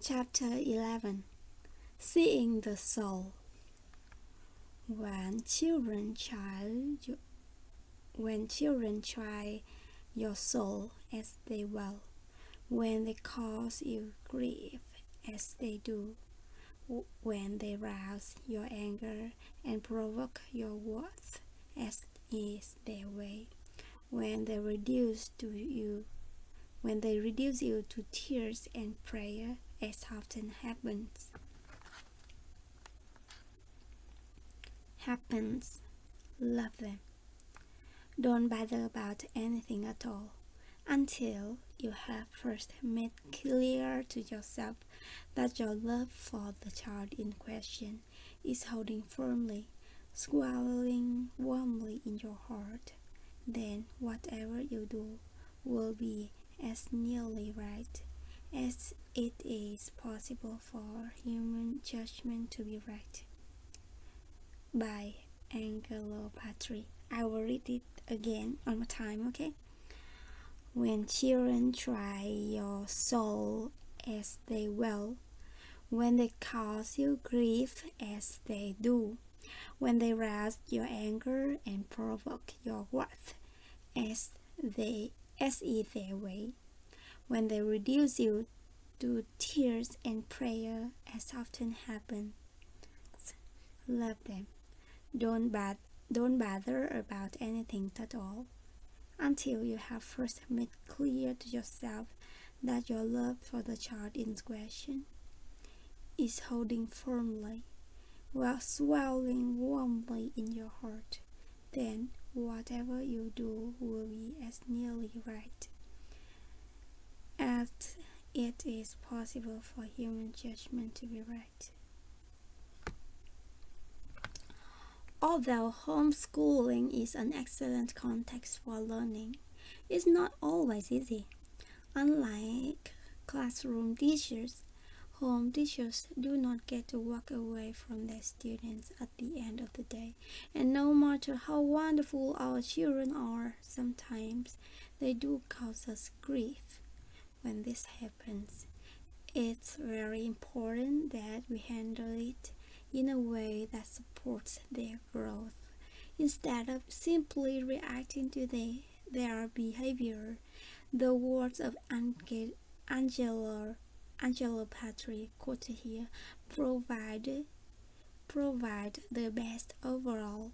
Chapter 11. Seeing the Soul. When children try your soul as they will, when they cause you grief as they do, when they rouse your anger and provoke your wrath as is their way, when they reduce you to tears and prayer, as often happens, love them. Don't bother about anything at all until you have first made clear to yourself that your love for the child in question is holding firmly, swallowing warmly in your heart. Then whatever you do will be as nearly right as it is possible for human judgment to be right. By Angelo Patri. I will read it again one more time, okay? When children try your soul as they will, when they cause you grief as they do, when they rouse your anger and provoke your wrath as is their way, when they reduce you to tears and prayer, as often happens, love them. Don't bother about anything at all until you have first made clear to yourself that your love for the child in question is holding firmly while swelling warmly in your heart. Then whatever you do will be as nearly right as it is possible for human judgment to be right. Although homeschooling is an excellent context for learning, it's not always easy. Unlike classroom teachers, home teachers do not get to walk away from their students at the end of the day. And no matter how wonderful our children are, sometimes they do cause us grief. When this happens, it's very important that we handle it in a way that supports their growth, instead of simply reacting to their behavior. The words of Angelo Patri quoted here provide the best overall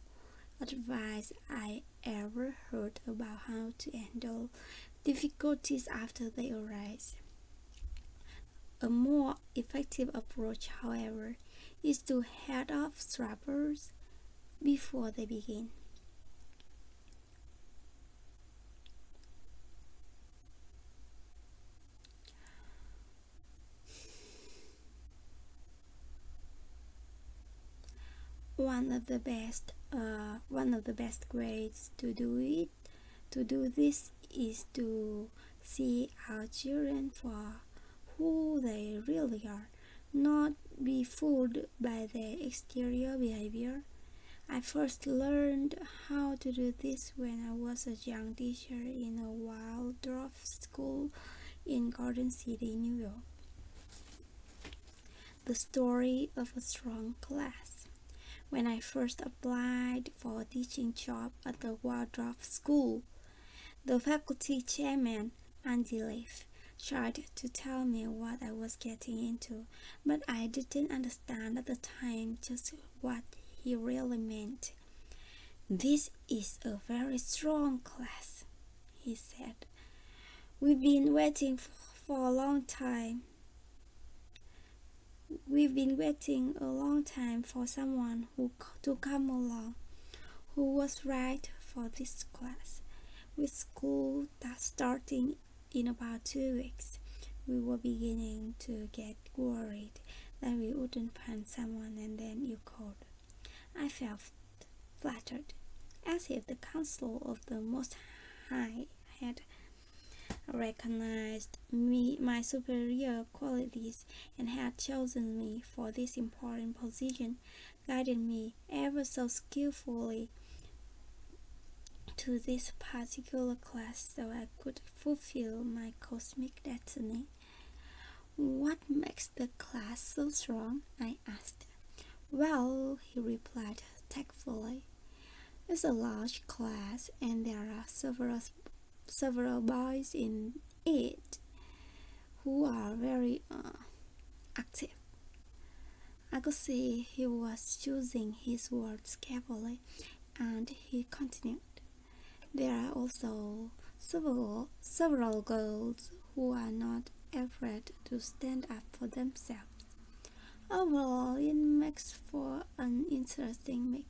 advice I ever heard about how to handle difficulties after they arise. A more effective approach, however, is to head off troubles before they begin. One of the best ways to do this is to see our children for who they really are, not be fooled by their exterior behavior. I first learned how to do this when I was a young teacher in a Waldorf school in Garden City, New York. The story of a strong class. When I first applied for a teaching job at the Waldorf school, the faculty chairman, Andy Leaf, tried to tell me what I was getting into, but I didn't understand at the time just what he really meant. "This is a very strong class," he said. We've been waiting a long time for someone to come along who was right for this class. With school starting in about 2 weeks, we were beginning to get worried that we wouldn't find someone, and then you called. I felt flattered, as if the council of the Most High had recognized my superior qualities and had chosen me for this important position, guided me ever so skillfully to this particular class so I could fulfill my cosmic destiny. "What makes the class so strong?" I asked. "Well," he replied tactfully, "it's a large class and there are several boys in it who are very active." I could see he was choosing his words carefully, and he continued, "There are also several girls who are not afraid to stand up for themselves. Overall, it makes for an interesting.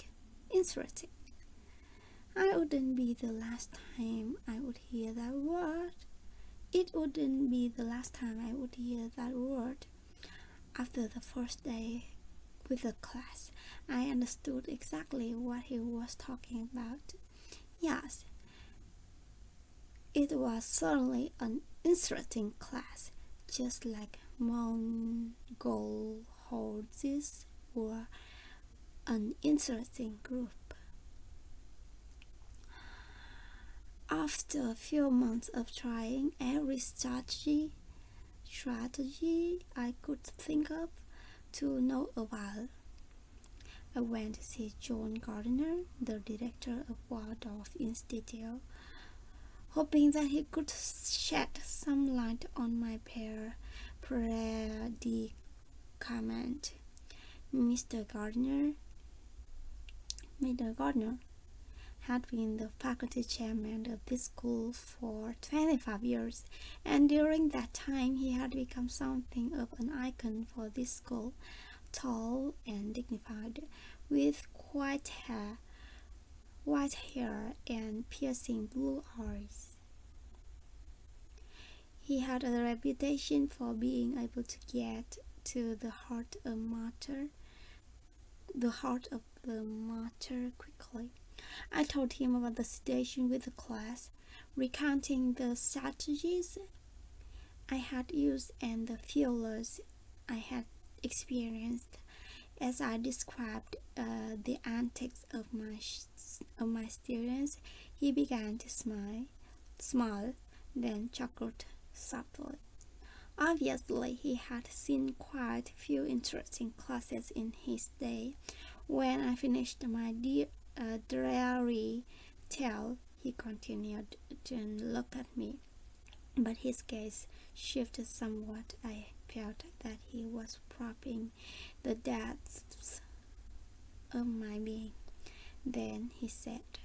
I wouldn't be the last time I would hear that word. It wouldn't be the last time I would hear that word." After the first day with the class, I understood exactly what he was talking about. Yes, it was certainly an interesting class, just like Mongol horses were an interesting group. After a few months of trying every strategy I could think of to know about, I went to see John Gardner, the director of Waldorf Institute, hoping that he could shed some light on my predicament. Mr. Gardner had been the faculty chairman of this school for 25 years, and during that time he had become something of an icon for this school. Tall and dignified, with white hair and piercing blue eyes. He had a reputation for being able to get to the heart of the matter quickly. I told him about the situation with the class, recounting the strategies I had used and the failures I had experienced. As I described the antics of my students, he began to smile, then chuckled softly. Obviously, he had seen quite a few interesting classes in his day. When I finished my dreary tale, he continued and looked at me, but his gaze shifted somewhat. I felt that he was probing the depths of my being. Then he said,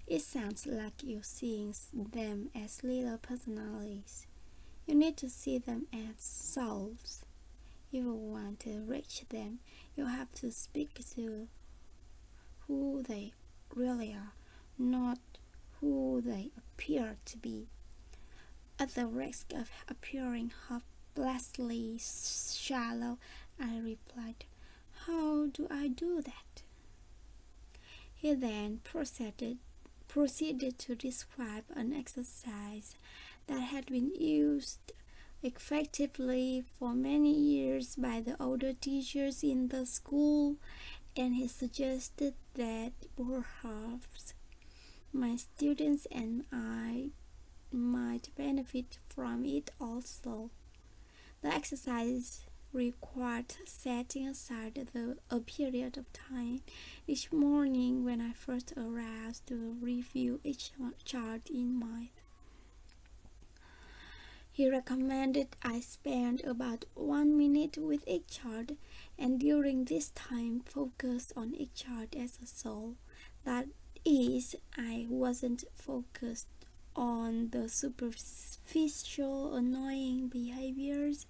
"It sounds like you're seeing them as little personalities. You need to see them as souls. If you want to reach them, you have to speak to who they really are, not who they appear to be." At the risk of appearing hopelessly shallow, I replied, "How do I do that?" He then proceeded to describe an exercise that had been used effectively for many years by the older teachers in the school, and he suggested that perhaps my students and I might benefit from it also. The exercise required setting aside a period of time each morning when I first aroused to review each chart in mind. He recommended I spend about 1 minute with each chart, and during this time focus on each chart as a soul. That is, I wasn't focused on the superficial annoying behaviors,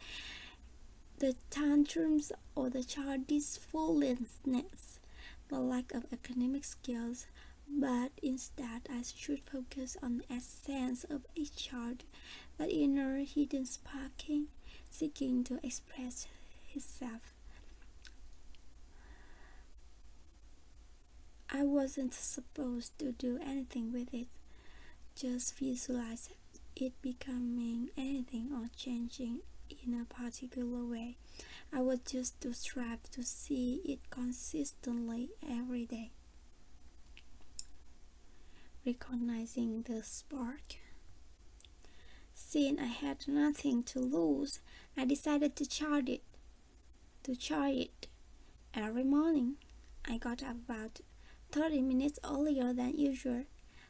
the tantrums, or the childish foolishness, the lack of academic skills, but instead I should focus on the essence of each child, that inner hidden sparking, seeking to express itself. I wasn't supposed to do anything with it, just visualize it becoming anything or changing in a particular way. I was just to strive to see it consistently every day. Recognizing the spark. since I had nothing to lose, I decided to try it. Every morning, I got up about 30 minutes earlier than usual,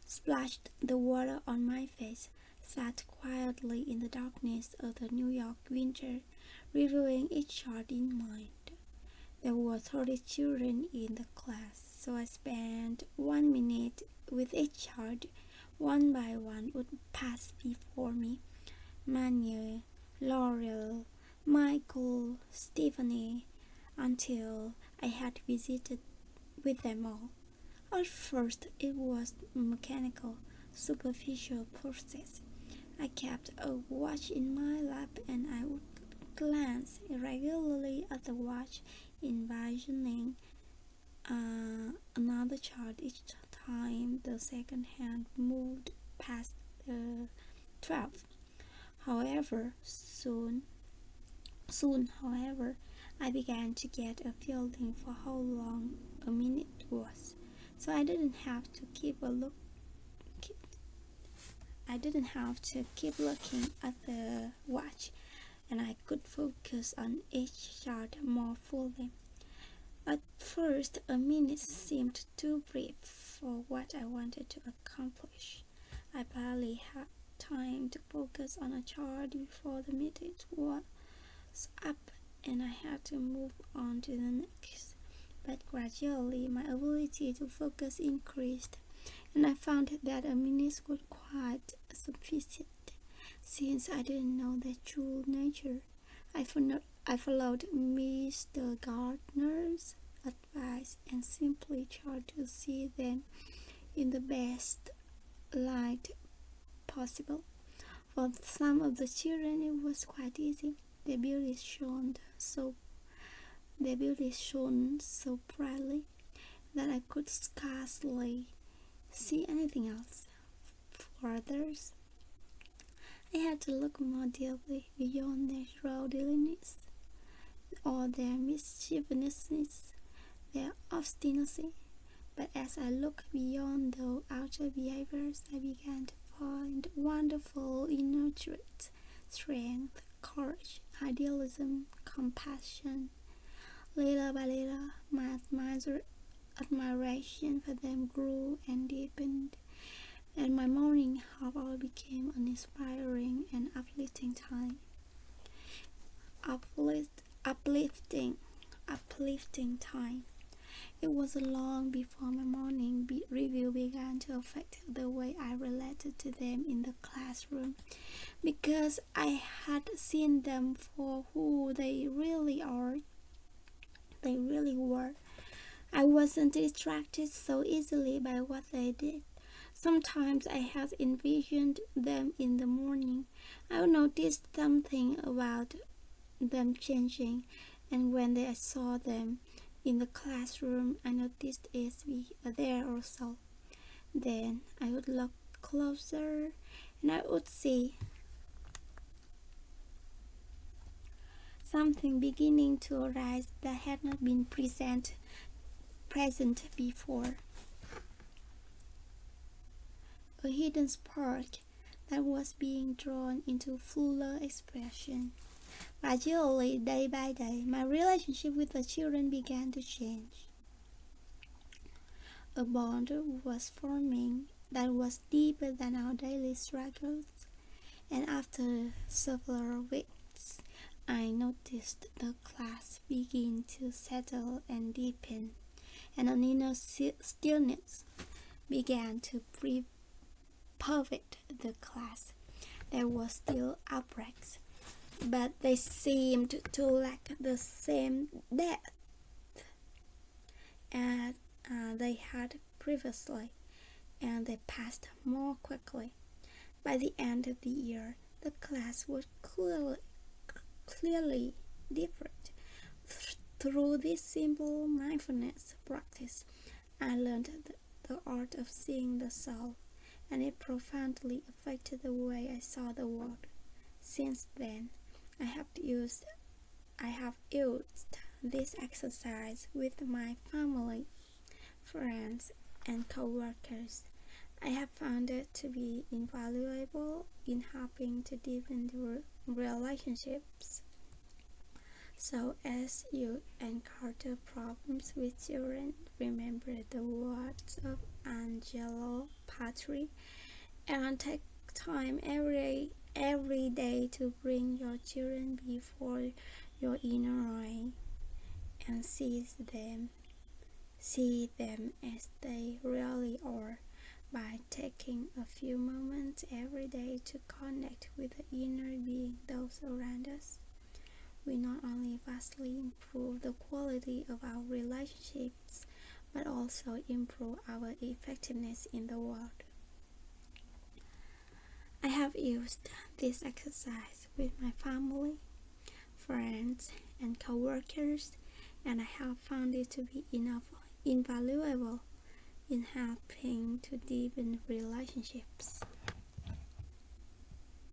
splashed the water on my face, sat quietly in the darkness of the New York winter, reviewing each chart in mind. There were 30 children in the class, so I spent 1 minute with each chart. One by one would pass before me. Manya, Laurel, Michael, Stephanie, until I had visited with them all. At first, it was a mechanical, superficial process. I kept a watch in my lap and I would glance irregularly at the watch, envisioning another chart each time the second hand moved past the 12. However, soon, I began to get a feeling for how long a minute was, so I didn't have to keep looking at the watch, and I could focus on each chart more fully. At first, a minute seemed too brief for what I wanted to accomplish. I barely had time to focus on a chart before the minute was up and I had to move on to the next. But gradually, my ability to focus increased, and I found that a minute was quite sufficient. Since I didn't know their true nature, I followed Mr. Gardner's advice and simply tried to see them in the best light possible. For some of the children, it was quite easy. Their beauty shone so brightly that I could scarcely see anything else. For others, I had to look more deeply beyond their rowdiness or their mischievousness, their obstinacy. But as I looked beyond the outer behaviors, I began to find wonderful inner traits, strength, courage, idealism, compassion. Little by little, my admiration for them grew and deepened, and my morning hour became an inspiring and uplifting time. Uplifting time. It was long before my morning review began to affect the way I related to them in the classroom, because I had seen them for who they really were. I wasn't distracted so easily by what they did. Sometimes I had envisioned them in the morning. I would notice something about them changing, and when I saw them in the classroom, I noticed it there also. Then I would look closer and I would see something beginning to arise that had not been present before. A hidden spark that was being drawn into fuller expression. Gradually, day by day, my relationship with the children began to change. A bond was forming that was deeper than our daily struggles, and after several weeks, I noticed the class begin to settle and deepen, and an inner stillness began to pervade the class. There were still outbreaks, but they seemed to lack the same depth as they had previously, and they passed more quickly. By the end of the year, the class was clearly different. Through this simple mindfulness practice, I learned the art of seeing the soul, and it profoundly affected the way I saw the world. Since then, I have used this exercise with my family, friends, and co-workers. I have found it to be invaluable in helping to deepen the relationships. So as you encounter problems with children, remember the words of Angelo Patri and take time every day to bring your children before your inner eye and see them as they really are. By taking a few moments every day to connect with the inner being those around us, we not only vastly improve the quality of our relationships, but also improve our effectiveness in the world. I have used this exercise with my family, friends, and co-workers, and I have found it to be invaluable in helping to deepen relationships.